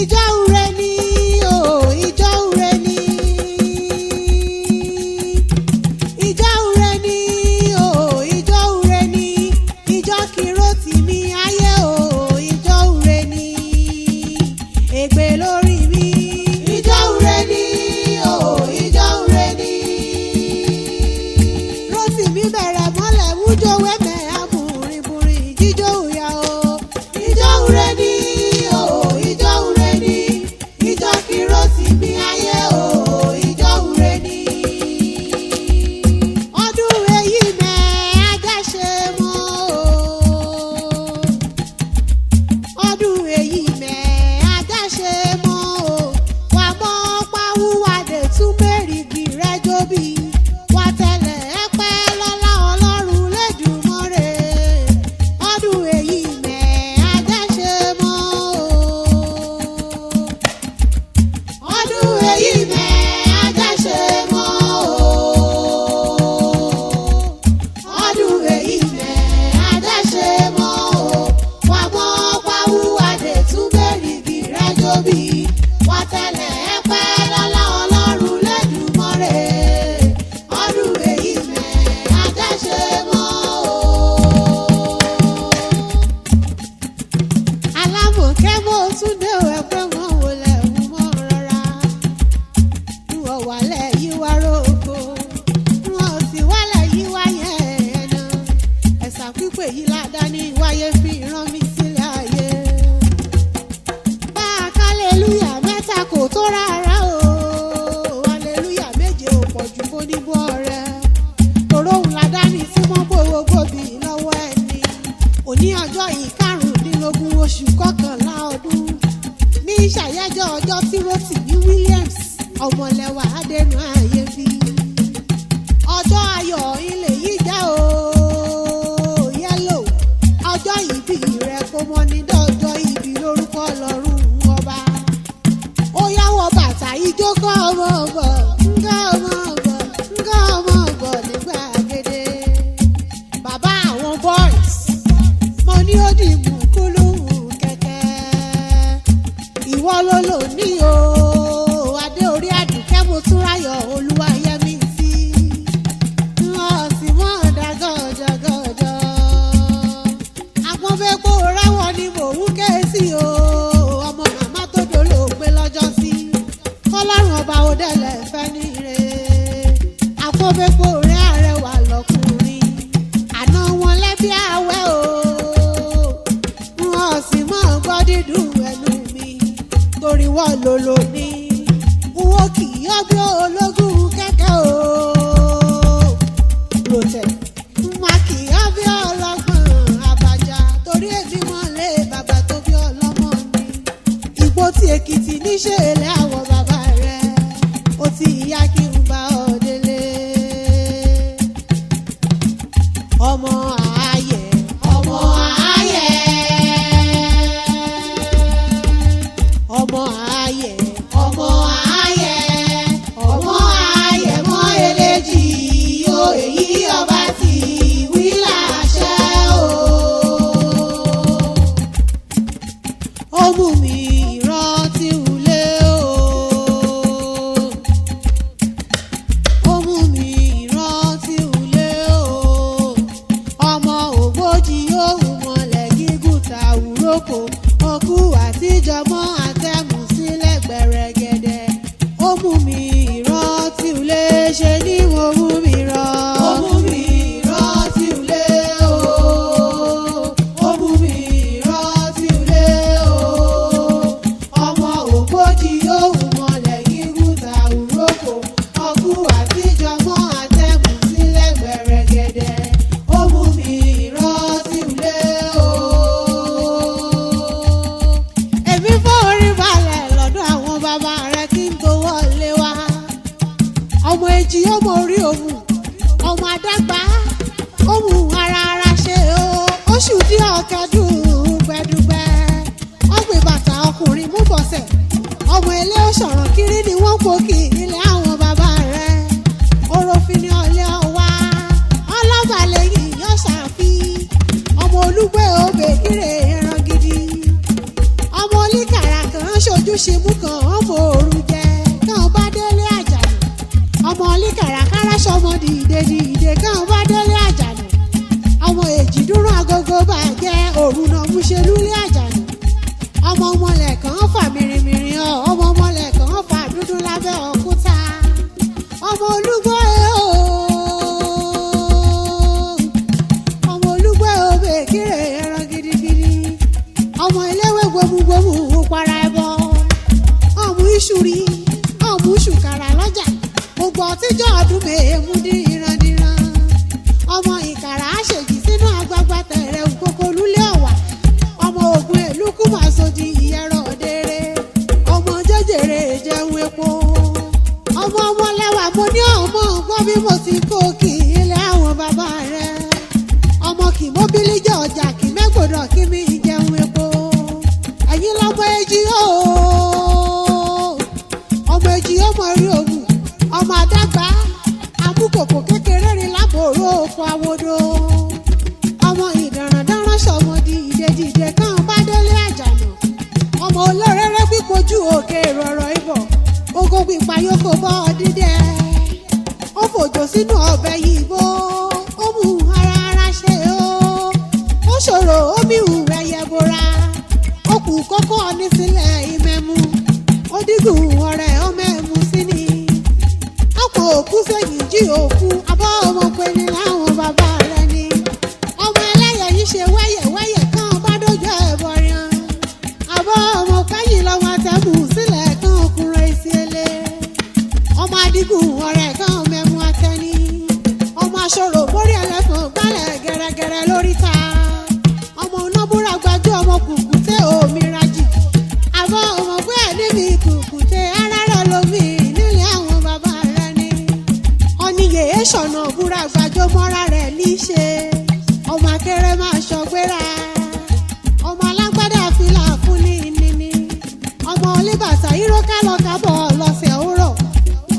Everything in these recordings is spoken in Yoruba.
ìjọ ure ni o ìjọ ure ni ìjọ ure ni o ìjọ ure ni ìjọ kìrọ́tì mi ayé o ìjọ ure ni ègbè lórí mi ìjọ ure ni o ìjọ ure ni rọ́tì mi bẹ̀rẹ̀ mọ́lẹ̀ wújọ wẹ́mẹ̀ amúrinbùrin jíjọ òyà o ìjọ ure ni o ìjọ ure ni ìjọ kìrọ́tì mi ayé o ìjọ ure ni ọdún èyí mẹ́ ajáṣe mọ́ o ọdún èyí mẹ́ ajáṣe mọ́ o wà mọ́ pàwúwàdé tún mẹ́rìndì rẹ jóbi wà tẹ̀lé ẹ̀pẹ́ lọ́lá ọlọ́run lẹ́dùnmọ́rẹ́ ọdún èyí mẹ́ ajáṣe mọ́ o ọdún èyí mẹ́ ajáṣe mọ́ o ọdún èyí mẹ́ ajáṣe mọ́ o wà mọ́ pàwúwàdé tún mẹ́rìndì rẹ jóbi wà tẹ̀lé ẹ̀pẹ́ lọ́lá ọlọ́run lẹ́dùnmọ́rẹ́ ọdún èyí mẹ́ ajáṣe mọ́ o alámọ̀kẹ́ mo tún dé o ẹ̀pẹ́ wọn wò lẹ́hùn mọ́ rọra wọ́n wálẹ̀ yí wá rògbò wọ́n sì wálẹ̀ yí wá yẹn ẹ̀nà ẹ̀sà pípé yìí ládàá ní wáyé fi rán mi sílẹ̀ ayé bá a kálẹ̀lúyà mẹ́ta kò tó rárá o hallelujah méje ò pọ̀ jù fún níbú ọ̀rẹ́ toróhùn ládàá ní tí wọ́n gbowó gbòbí lọ́wọ́ ẹni òní ọjọ́ yìí karùndínlógún oṣù kọkànlá ọdún ní ìṣàyájọ́ ọjọ́ tí Rotimi Williams ọmọlẹ́wà adẹnu ayé bí ọjọ́ ayọ̀ ilé yìí jẹ́ o yẹ́lò ọjọ́ ìbí rẹ̀ kò mọ ní dọ́jọ́ ìbí lórúkọ ọlọ́run ọba ó yáwọ̀ bàtà ijó kọ́ ọmọ ọ̀bọ̀ ńgá ọmọ ọ̀bọ̀ ńgá ọmọ ọ̀bọ̀ ní gbàgede bàbá àwọn boys mo ní ó dì mú kúlùmù kẹ̀kẹ́ ìwọ ló lò ní o adé orí àdùkẹ́ mo tún ráyọ̀ olúwayẹmí sí wọ́n sì mọ́ ọ̀dà gọ́jọ́gọ́jọ́ àpọ́nfẹ́pọ̀ rẹ́wọ̀n ni mò ń ké sí o ọmọ màmá tó dolóògbé lọ́jọ́ sí kọ́lọ́run ọba òdẹ̀lẹ̀ fẹ́ ní ire àpọ́nfẹ́pọ̀ rẹ́ àrẹwà lọ́kùnrin àná wọn lẹ́bí àwẹ̀ o wọ́n sì mọ́ gbọ́ dídùn ẹnu mi torí wọ́n lòlò ní owó kì í ọbẹ̀ ológun kẹ́kẹ́ o rotẹ̀ má kì í ọbẹ̀ ọlọ́gbọ̀n àbàjá torí èmi mọ́lẹ̀ bàbá tó bí ọlọ́mọ mi ìgbó tí Èkìtì níṣẹ́ ilé àwọn bàbá rẹ̀ ó ti yá kí n bá ọ délé ọmọ ààyè ọmọ ààyè ọmọ ààyè ọmọ ààyè ọmọ ààyè mọ eléjì yó èyí ọba tí wí láṣẹ o ó mú mi rántí ulé o ó mú mi rántí ulé o ọmọ ògbójì yóò mọlẹ̀ gígùn tàwùrókò ọkú àtijọ́ mọ́ àtẹ̀mú sílẹ̀ gbẹ̀rẹ̀gẹ̀dẹ̀ ó mú mi rántí ulé ṣe ni mo mú mi rán ó mú mi rántí ulé o ó mú mi rántí ulé o ọmọ ògbójì yóò mọlẹ̀ gígùn tàwùrókò ọkú àtijọ́ mọ́ àtẹ̀mú sílẹ̀ gbẹ̀rẹ̀gẹ̀dẹ̀ ó mú mi rántí ulé o èmi fọ́ orí balẹ̀ lọ́dọ̀ àwọn bàbá rẹ̀ kí n tó wọlé wá ọmọ èjì ọmọ orí òmù ọmọ adágbá òmù ara ṣe o oṣù dí ọ̀kẹ́ dùgbẹ́dùgbẹ́ ọgbìn bàtà ọkùnrin mú bọ̀sẹ̀ ọmọ ilé òṣọ̀ràn kiri ni wọ́n pòkì nílẹ̀ àwọn bàbá rẹ̀ oròfin ni ọ̀lẹ́ ọ̀wá ọlọ́bàlẹ̀ yìí yọ̀ ṣàfi ọmọ olúgbé òbè kírè ẹran gidi ọmọ oníkàrà kan ṣojú ṣimú kan ọmọ òru jẹ kàn bá délé àjànà ọmọ olí kàràkàrà sọmọ dìde dìde kàn bá délé àjànà ọmọ èjì dúró agogo bàjẹ́ òru náà mú ṣe lúlé àjànà ọmọ ọmọlẹ̀ kan fà mìrìmìrì ọ ọmọ ọmọlẹ̀ kan fà dúdú lábẹ́ òkúta ọmọ olúgbó ọmọ olúgbó bèkìrè ẹran gidigidi ọmọ eléwé gbòmùgbòmù para ẹbọ ọmọ ìṣúrí ọmọ ìṣùkàrà lọ́jà gbogbo ọtíjọ́ ọdún mèémú dírandiran ọmọ ìkàrà àṣèjì sínú agbágbá tẹ̀rẹ̀ òkòkò lúlé ọ̀wà ọmọ ògùn èlùkù màsòdì ìyẹ̀rọ̀ òdèrè ọmọ jẹjẹrẹ jẹun epo ọmọ ọmọlẹ́wà mo ní ọmọ gbọ́ bí mo ti kó kì í ilé àwọn bàbá rẹ̀ ọmọ kì mọ́bílì jẹ́ ọjà kì mẹ́gbọ̀dọ̀ kí mi jẹun epo ẹ̀yin lọ́mọ èjì ọmọ èjì ọmọ rí ògùn ọmọ àdàgbà amúkòkò kékeré rí lábòrò oko awodo ọmọ ìdàràndàrán sọmọ dìde kàn bá délé àjànà ọmọ olóréré pípojú òkè rọ̀rọ̀ ibọ̀ ogo pípa yókò bọ́ dídẹ ó fòjò sínú ọbẹ̀ yìí bó ó mú ara ṣe ó ṣòro ó bí hù ẹyẹ bora ó kù kókó ní sílẹ̀ ìmẹ̀mú ó dígùn ọ̀rẹ́ ọmọ ẹ̀mú sí ni ọ̀pọ̀ òkú sẹ́yìn jí òkú abọ́ ọmọ pé ní láwọn bàbá rẹ̀ ni ọmọ ẹlẹ́yẹ yìí ṣe wẹ́yẹ̀wẹ́yẹ̀ kàn bá dójú ẹ̀bọ̀ yan abọ́ ọmọ kẹ́yìn lọ́mọ tẹ́mù sílẹ̀ kàn ọkùnrin ìsílẹ̀ ọmọ adigun ọ̀rẹ́ kàn mẹ́mú atẹ́ni ọmọ aṣọ́rò mórí ẹlẹ́fọ̀n gbálẹ̀ gẹ́rẹ́gẹ́rẹ́ lórí ta ọmọ onábúra gbajú ọmọ kùkùté òmìrajì àbọ̀ ọmọ pé ẹ̀dínmí kùkùté arára lomi nílé àwọn bàbá rẹ̀ ni ọ̀nìyẹ ṣọ̀nà búra gbajú mọ́ra rẹ̀ níṣe ọmọ akéré máa ṣọgbéra ọmọ alágbádá fìlà fún ní níní ọmọ olébàtà ìró kálọ̀kábọ̀ lọ́sẹ̀ òwúrọ̀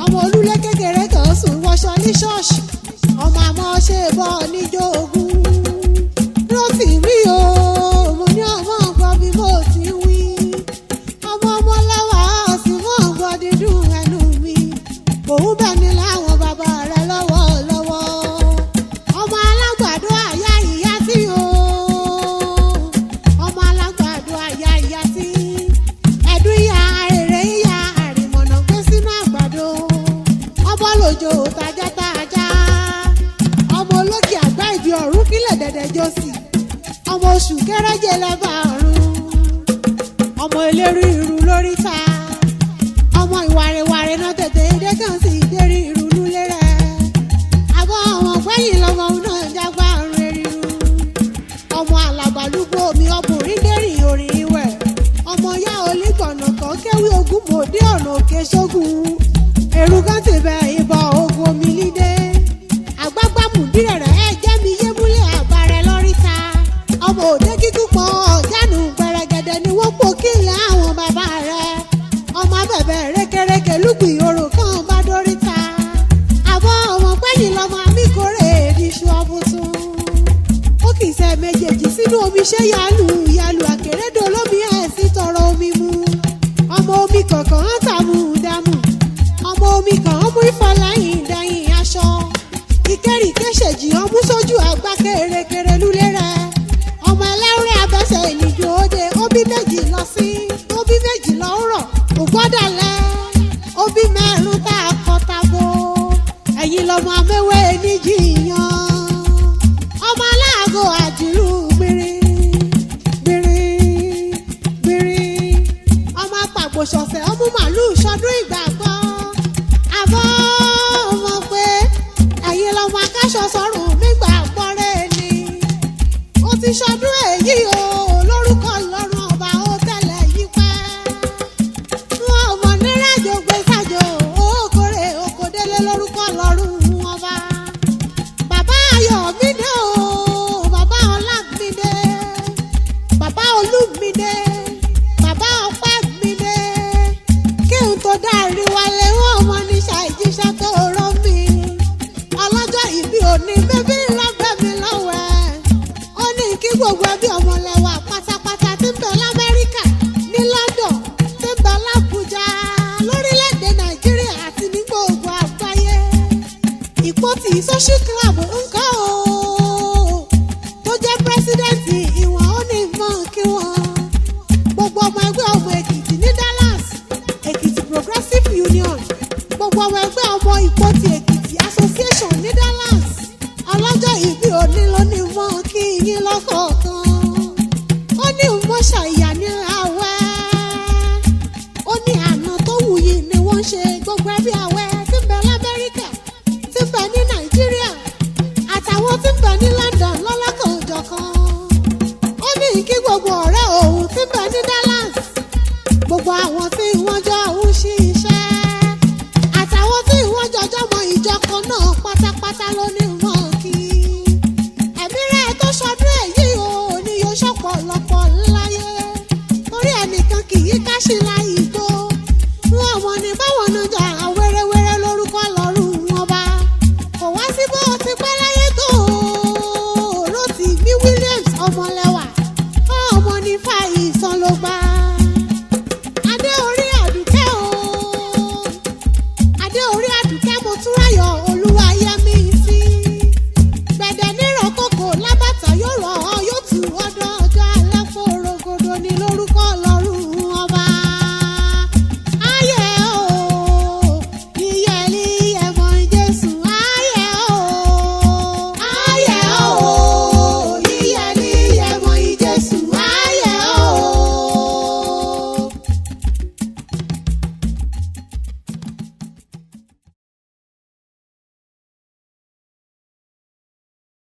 ọmọ olúlé kékeré kan sùn wọṣọ ní ṣọ́ọ̀ṣì ọmọ àmọ́ ṣe bọ́ níjó ogun rọ́ọ̀tì rí o mo ní ọmọ ọgbọ́n bí mo ti wí ọmọ ọmọlẹ́wà sì mọ́ ọgbọ́n dídùn ẹnu mi òun bẹ̀ ní láwọn bàbá rẹ̀ lọ́wọ́lọ́wọ́ ọmọ alágbàdo àyà ìyá tí o ọmọ alágbàdo àyà ìyá tí ẹ̀dùn ìyá èrè ìyá àrìmọ̀nà gbé sínú àgbàdo ọmọ lòjò tajátájá ọmọ olókè àgbá ìdí ọ̀run kílẹ̀ dẹ̀dẹ̀ jọ́sì ọmọ oṣù kẹrẹ́jẹ lẹ́bà ọ̀run ọmọ eléru ìrù lórí ta ọmọ ìwàrẹ̀wàrẹ̀ náà tètè dé kàn sí ìdérí ìrù lulẹ̀ rẹ̀ àbọ̀ ọmọ gbẹ̀yìn lọ́mọ náà jágbá ọ̀run eriru ọmọ alàgbàlúgbò mi ọkùnrin dérìn orin ìwẹ̀ ọmọ yá olígbọ̀nà kan kéwì ogún mòdé ọ̀nà òkè ṣógun èrú kan ti bẹ ìbọn ogun omi lídé àgbágbámù dírẹ̀rẹ̀ ẹ̀ jẹ́ mi yé múlẹ̀ àbárẹ̀ lórí ta ọmọ òde kíkún pọ̀ ọ̀jánù gbẹrẹgẹdẹ ni wọ́n pò kílẹ̀ àwọn bàbá rẹ̀ ọmọ abẹ̀bẹ̀ rékèrékè lùgbì orò kan bá dórí ta àbọ̀ ọmọ pẹ́yìn lọ́mọ amíkórè èdìṣù ọ̀bùtún ó kì í ṣe méjèèjì sínú omi ṣé yálù àkèrèdò olómi ẹ̀ sí tọrọ omi mu ọmọ omi kọ̀ọ̀kan ń tàmù dàmù ọmọ omi kan mú ìfọláyìn dẹ̀yìn aṣọ ìkẹ́rì kéṣèjì ọmú sójú àgbá kéré lulẹ̀ rẹ̀ ọmọ ẹlẹ́rìí abẹ́sẹ̀ ìnìjọ òde òbí méjì lọ sí òbí méjì lọ rọ̀ ògbọ́dàlẹ̀ òbí mẹ́rin tá a kọ́ tabo ẹ̀yìn lọ́mọ amẹ́wẹ́ níjì yan ọmọ aláàgọ́ àjùlù gbìrì ọmọ apàgbò ṣọ̀fẹ̀ ọmú màlúù ṣọdún ìgbàgbọ́ àbọ̀ ọmọ pé ẹ̀yin lọ́mọ akáṣọ sọ́rùn nígbà gbọ́rẹ́ ni ó ti ṣọdún èyí o lórúkọ lọ́rùn ọba ó tẹ̀lé yí pẹ́ wọn ọmọ nírajò gbé sájò òkòrè òkòdélé lórúkọ lọ́rùn ọba bàbá Ayọ̀mídé o bàbá Ọlámídé bàbá Olúmídé bàbá Ọpẹ́mídé kí n tó dárí wálé wọn ọmọ níṣà ìjíṣẹ́ tó rọ́ mi ọlọ́jọ́ ìbí òní bébí lọ́gbẹ́ mi lọ́wọ́ ó ní kí gbogbo ẹbí ọmọlẹ́wà pátápátá tí ń bẹ l'Amẹ́ríkà ní London tí ń bẹ gbogbo àwọn tí wọ́n jọ ń ṣiṣẹ́ àtàwọn tí wọ́n jọjọ́ mọ ìjọ kan náà pátápátá ló ní mọ́ kí ẹ̀mí rẹ̀ tó ṣọdún èyí o ní yóò ṣọ̀pọ̀lọpọ̀ láyé torí ẹnìkan kì í káṣí láyé